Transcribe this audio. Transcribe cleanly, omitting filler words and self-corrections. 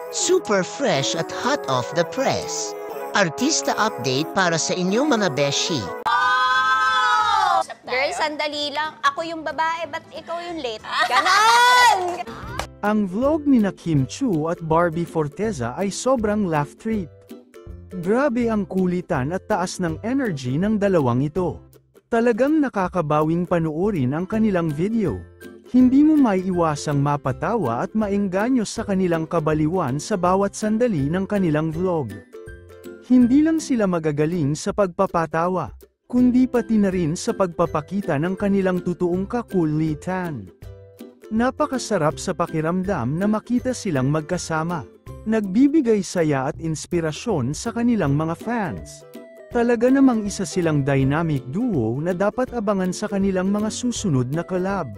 Super fresh at hot off the press. Artista update para sa inyong mga beshi. Girl, sandali lang. Ako yung babae, ba't ikaw yung late? Ganon! Ang vlog ni Kim Chu at Barbie Forteza ay sobrang laugh trip. Grabe ang kulitan at taas ng energy ng dalawang ito. Talagang nakakabawing panuorin ang kanilang video. Hindi mo maiiwasang mapatawa at maengganyo sa kanilang kabaliwan sa bawat sandali ng kanilang vlog. Hindi lang sila magagaling sa pagpapatawa, kundi pati na rin sa pagpapakita ng kanilang totoong kakulitan. Napakasarap sa pakiramdam na makita silang magkasama. Nagbibigay saya at inspirasyon sa kanilang mga fans. Talaga namang isa silang dynamic duo na dapat abangan sa kanilang mga susunod na collab.